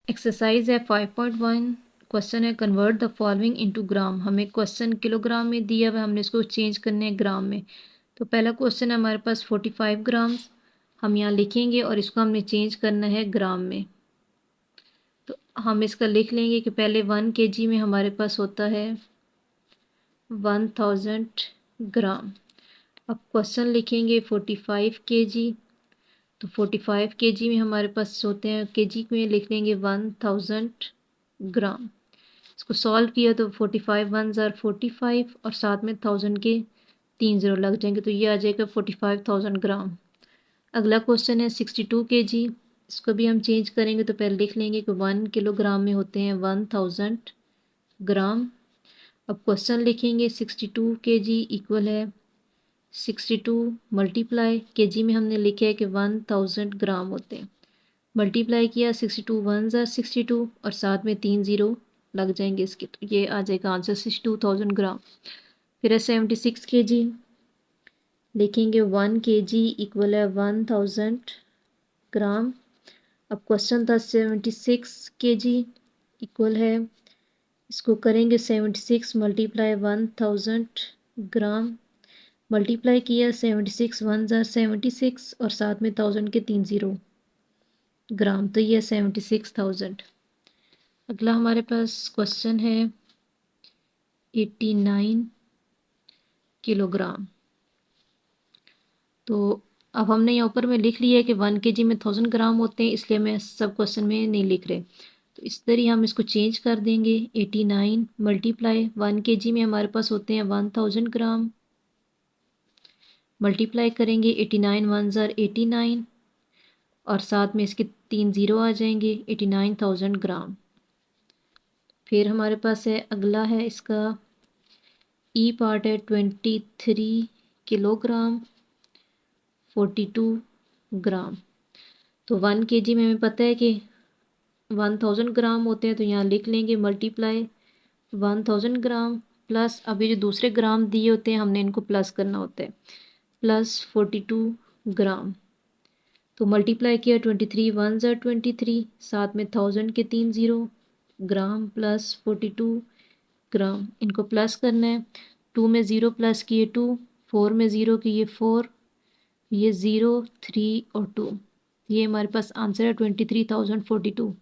Exercise है 5.1। Question है convert the following into gram. हमें क्वेश्चन किलोग्राम में दिया हुआ है, हमने इसको चेंज करने हैं ग्राम में। तो पहला क्वेश्चन है हमारे पास 45 ग्राम, हम यहाँ लिखेंगे और इसको हमने चेंज करना है ग्राम में। तो हम इसका लिख लेंगे कि पहले 1 kg में हमारे पास होता है 1000 ग्राम। अब क्वेश्चन लिखेंगे 45 kg, तो 45 kg में हमारे पास होते हैं, kg में लिख लेंगे 1000 ग्राम। इसको सॉल्व किया तो 45 1 ज़ार 45 और साथ में 1000 के 3 ज़ीरो लग जाएंगे, तो ये आ जाएगा 45,000 ग्राम। अगला क्वेश्चन है 62 kg। इसको भी हम चेंज करेंगे तो पहले लिख लेंगे कि 1 किलोग्राम में होते हैं 1000 ग्राम। अब क्वेश्चन लिखेंगे 62 kg इक्वल है 62 मल्टीप्लाई kg में हमने लिखा है कि 1000 ग्राम होते हैं, मल्टीप्लाई किया 62 1 ज़ार 62 और साथ में 3 ज़ीरो लग जाएंगे इसके, तो ये आ जाएगा आंसर 62,000 ग्राम। फिर है 76 kg, लिखेंगे 1 kg इक्वल है 1000 ग्राम। अब क्वेश्चन था 76 kg इक्वल है, इसको करेंगे 76 मल्टीप्लाई 1000 ग्राम, मल्टीप्लाई किया 76 1 ज़ार 76 और साथ में 1000 के 3 ज़ीरो ग्राम, तो ये 76,000। अगला हमारे पास क्वेश्चन है 89 किलोग्राम। तो अब हमने यहाँ ऊपर में लिख लिया है कि 1 kg में 1000 ग्राम होते हैं, इसलिए मैं सब क्वेश्चन में नहीं लिख रहे। तो इस तरह हम इसको चेंज कर देंगे। 89 मल्टीप्लाई 1 kg में हमारे पास होते हैं 1000 ग्राम, मल्टीप्लाई करेंगे 89 1 ज़ार 89 और साथ में इसके 3 ज़ीरो आ जाएंगे, 89,000 ग्राम। फिर हमारे पास है अगला है इसका ई पार्ट है 23 किलोग्राम 42 ग्राम। तो 1 kg में हमें पता है कि 1000 ग्राम होते हैं, तो यहाँ लिख लेंगे मल्टीप्लाई 1000 ग्राम प्लस, अभी जो दूसरे ग्राम दिए होते हैं हमने इनको प्लस करना होता है, प्लस 42 ग्राम। तो मल्टीप्लाई किया 23 1 ज़ार 23, साथ में 1000 के 3 ज़ीरो ग्राम प्लस 42 ग्राम, इनको प्लस करना है। 2 में ज़ीरो प्लस किए 2, 4 में ज़ीरो किए 4, ये 0 3 और 2, ये हमारे पास आंसर है 23,042।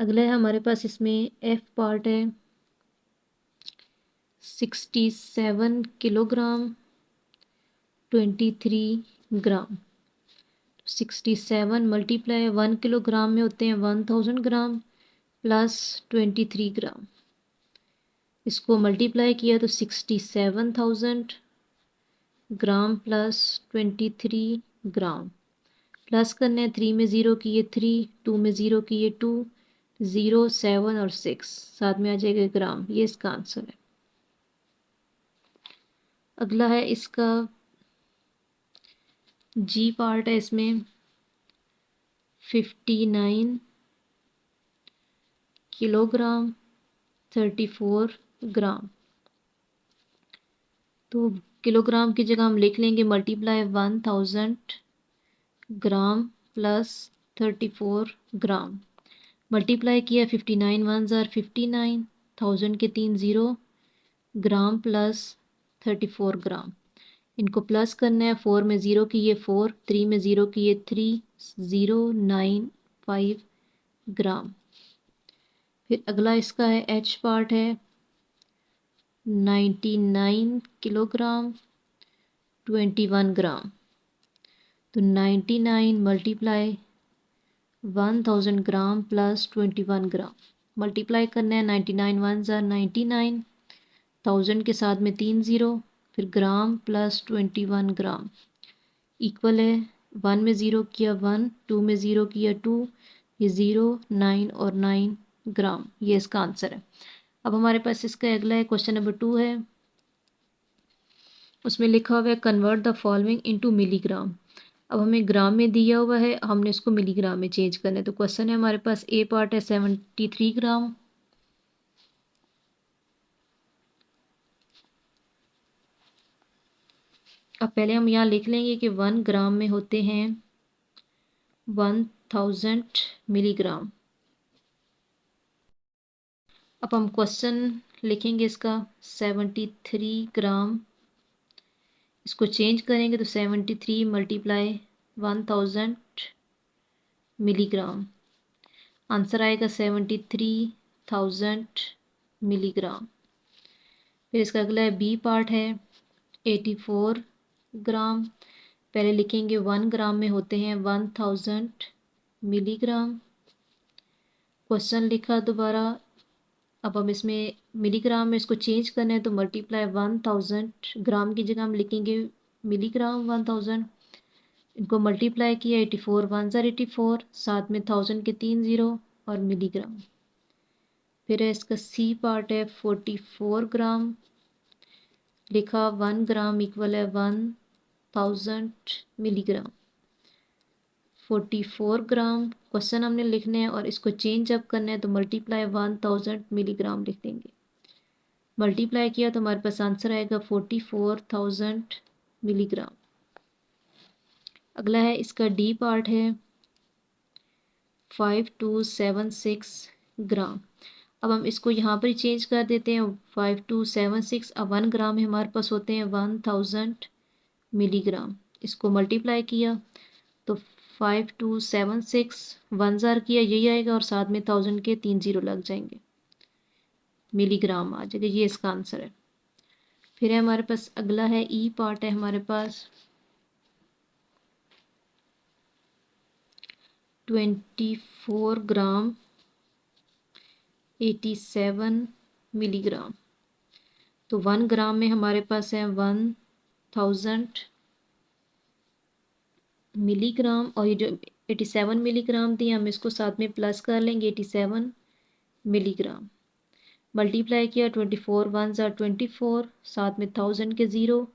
अगला है हमारे पास इसमें एफ पार्ट है 67 किलोग्राम 23 ग्राम। 67 मल्टीप्लाई 1 किलोग्राम में होते हैं 1000 ग्राम प्लस 23 ग्राम, इसको मल्टीप्लाई किया तो 67,000 ग्राम प्लस 23 ग्राम, प्लस करने हैं 3 में ज़ीरो किए 3, 2 में ज़ीरो किए 2, 0 7 और 6, साथ में आ जाएगा ग्राम, ये इसका आंसर है। अगला है इसका जी पार्ट है, इसमें 59 किलोग्राम 34 ग्राम। तो किलोग्राम की जगह हम लिख लेंगे मल्टीप्लाई 1000 ग्राम प्लस 34 ग्राम, मल्टीप्लाई किया 59 1 ज़ार 59, 1000 के 3 ज़ीरो ग्राम प्लस 34 ग्राम, इनको प्लस करना है। 4 में ज़ीरो किए 4, 3 में ज़ीरो किए 3, 0 9 5 ग्राम। फिर अगला इसका है एच पार्ट है 99 किलोग्राम 21 ग्राम। तो 99 मल्टीप्लाई 1000 ग्राम प्लस 21 ग्राम, मल्टीप्लाई करना है। 99 1 ज़ार 99, 1000 के साथ में 3 ज़ीरो, फिर ग्राम प्लस 21 ग्राम इक्वल है 1 में ज़ीरो किया 1, 2 में ज़ीरो किया 2, ये 0 9 और 9 ग्राम, ये इसका आंसर है। अब हमारे पास इसका अगला है क्वेश्चन नंबर 2 है, उसमें लिखा हुआ है convert the following into milligram. अब हमें ग्राम में दिया हुआ है, हमने इसको मिलीग्राम में चेंज करना है। तो क्वेश्चन है हमारे पास ए पार्ट है 73 ग्राम, अब पहले हम यहाँ लिख लेंगे कि 1 ग्राम में होते हैं 1000 मिलीग्राम। अब हम क्वेश्चन लिखेंगे इसका 73 ग्राम, इसको चेंज करेंगे तो 73 मल्टीप्लाई 1000 मिलीग्राम, आंसर आएगा 73,000 मिलीग्राम। फिर इसका अगला है बी पार्ट है 84 ग्राम, पहले लिखेंगे 1 ग्राम में होते हैं 1000 मिलीग्राम। क्वेश्चन लिखा दोबारा, अब हम इसमें मिलीग्राम में इसको चेंज करना है तो मल्टीप्लाई 1000, ग्राम की जगह हम लिखेंगे मिलीग्राम 1000, इनको मल्टीप्लाई किया 84 1 ज़ार 84, साथ में 1000 के 3 ज़ीरो और मिलीग्राम। फिर है इसका सी पार्ट है 44 ग्राम, लिखा 1 ग्राम इक्वल है 1000 मिलीग्राम। 44 ग्राम क्वेश्चन हमने लिखने हैं और इसको चेंज अप करना है तो मल्टीप्लाई 1000 मिलीग्राम लिख देंगे। मल्टीप्लाई किया तो हमारे पास आंसर आएगा 44,000 मिलीग्राम। अगला है इसका डी पार्ट है 5276 ग्राम। अब हम इसको यहाँ पर ही चेंज कर देते हैं 5276, अब 1 ग्राम में हमारे पास होते हैं 1000 मिलीग्राम, इसको मल्टीप्लाई किया तो 5276 1 ज़ार किया यही आएगा और साथ में 1000 के 3 ज़ीरो लग जाएंगे, मिलीग्राम आ जाएगा, ये इसका आंसर है। फिर है हमारे पास अगला है ई पार्ट है हमारे पास 24 ग्राम 87 मिलीग्राम। तो 1 ग्राम में हमारे पास है 1000 मिलीग्राम और ये जो 87 मिलीग्राम थी हम इसको साथ में प्लस कर लेंगे 87 मिलीग्राम, मल्टीप्लाई किया 24 1 ज़ार 24, साथ में 1000 के ज़ीरो,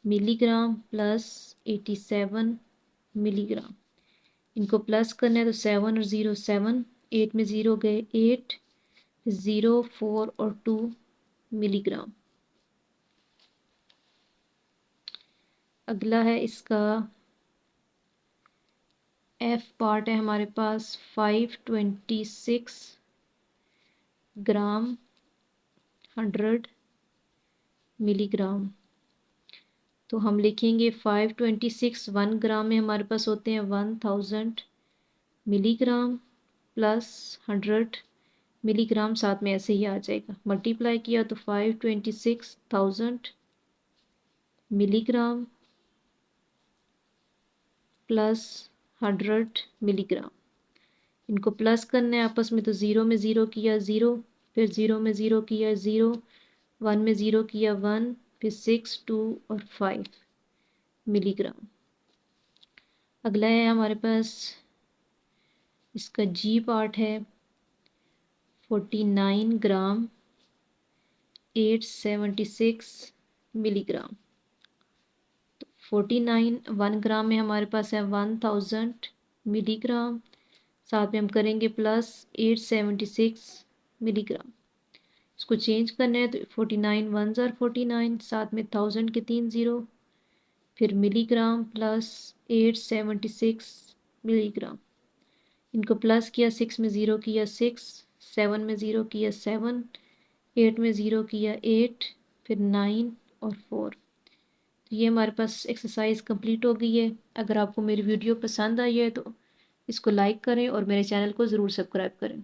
मिलीग्राम प्लस 87 मिलीग्राम, इनको प्लस करना है तो 7 और 0 7, 8 में 0 गए 8, 0 4 और 2 मिलीग्राम। अगला है इसका एफ पार्ट है हमारे पास 526 ग्राम 100 मिलीग्राम। तो हम लिखेंगे 526 1 ग्राम में हमारे पास होते हैं 1000 मिलीग्राम प्लस 100 मिलीग्राम, साथ में ऐसे ही आ जाएगा, मल्टीप्लाई किया तो 526,000 मिलीग्राम प्लस 100 मिलीग्राम, इनको प्लस करना है आपस में तो 0 में 0 किया 0, फिर 0 में 0 किया 0, 1 में 0 किया 1, फिर 6 2 और 5 मिलीग्राम। अगला है हमारे पास इसका जी पार्ट है 49 ग्राम 876 मिलीग्राम। तो 49 1 ग्राम में हमारे पास है 1000 मिलीग्राम, साथ में हम करेंगे प्लस 876 मिलीग्राम, इसको चेंज करना है तो 49 1 ज़ार 49, साथ में 1000 के 3 ज़ीरो, फिर मिलीग्राम प्लस 876 मिलीग्राम, इनको प्लस किया 6 में 0 किया 6, 7 में 0 किया 7, 8 में 0 किया 8, फिर 9 और 4। तो ये हमारे पास एक्सरसाइज कंप्लीट हो गई है। अगर आपको मेरी वीडियो पसंद आई है तो इसको लाइक करें और मेरे चैनल को ज़रूर सब्सक्राइब करें।